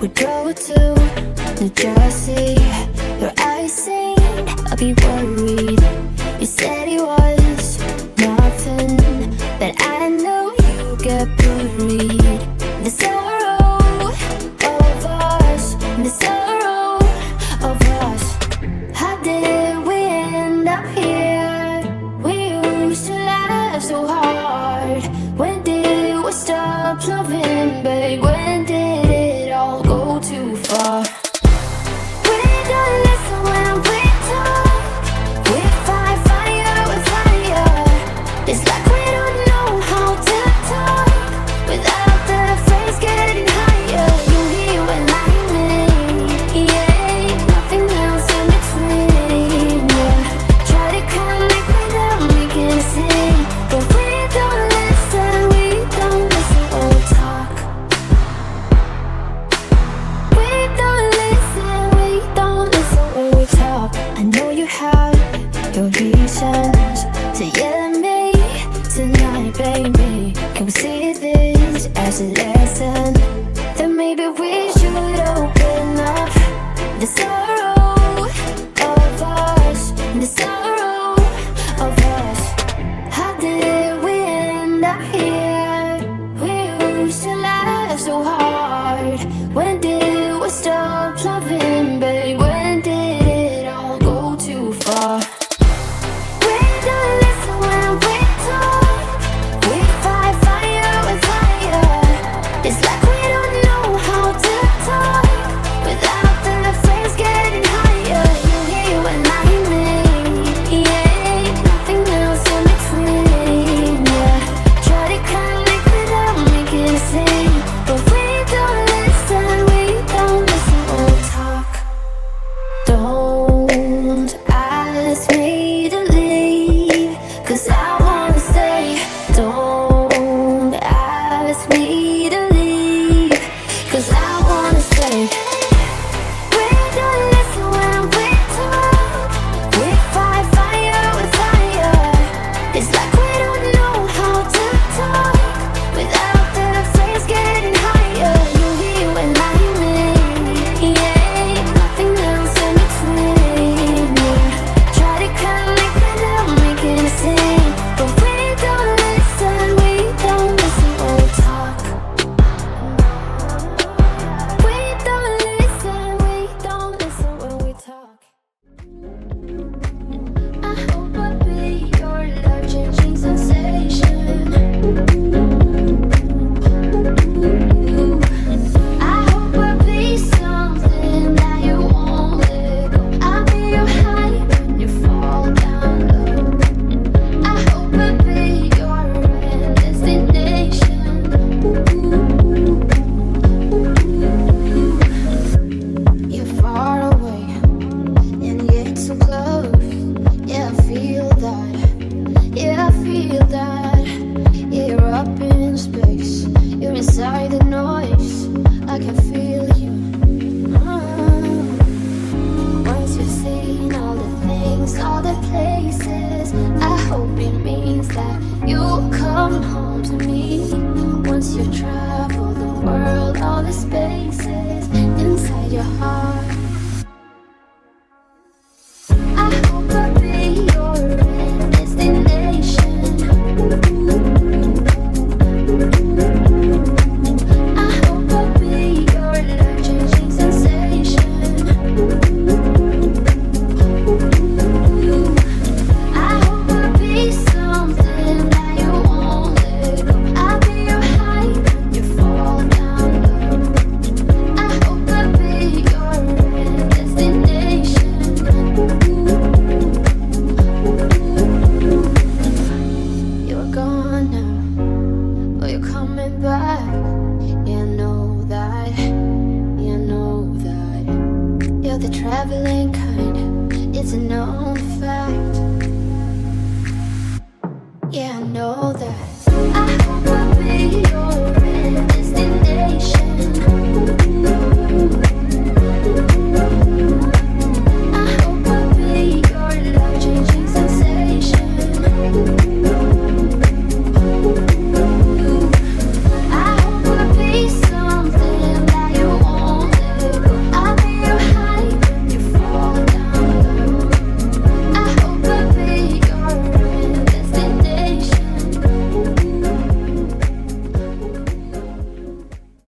We drove to New Jersey. Your eyes seemed I'd be worried. You said it was nothing, but I know you get buried. The sorrow of us, the sorrow of us. How did we end up here? We used to laugh so hard. When did we stop loving, babe? When did it all go too far? We don't listen when we talk. We fight fire with fire. It's like we don't know how to talk without the phrase getting higher. You hear when I mean, yeah, nothing else in between, yeah. Try to connect without making a scene, but we don't listen when we talk. We don't listen when we talk. I know you have your reasons to yell at me tonight, baby. Can we see this as a lesson? Then maybe we should open up. The sorrow of us, the sorrow of us. How did we end up here? We used to laugh so hard. When did we stop loving, babe? When did it all go too far? We don't listen when we talk. We fight fire with fire. It's like we don't know how to talk without the phrase getting higher. You hear when I mean, yeah, nothing else in between, yeah. Try to connect without making a scene, but we don't listen when we talk. Don't ask me to leave, 'cause I wanna stay. Don't ask me to leave, 'cause I wanna stay. We don't listen when we talk. We fight fire with fire. It's like we don't know how to talk without the phrase getting higher. You hear when I mean, yeah, nothing else in between, yeah. Try to connect without making a scene, but we don't listen when we talk. We don't listen when we talk. I hope I'll be your life-changing sensation. I hope I'll be something that you won't let go. I'll be your high when you fall down low. I hope I'll be your destination. You're far away and yet so close. Yeah, I feel that. Yeah, I feel that. You're up in space. You're inside the noise. I can feel you. Once you've seen all the things, all the places, I hope it means that you'll come home to me. Once you travel the world, all the spaces inside your heart. I hope I'll be your destination. I hope I'll be your life-changing sensation. I hope I'll be something that you won't let go. I'll be your high when you fall down low. I hope I'll be your destination. You're gone now, but you're coming back. Yeah, I know that. Yeah, I know that. You're the traveling kind. It's a known fact. Yeah, I know that.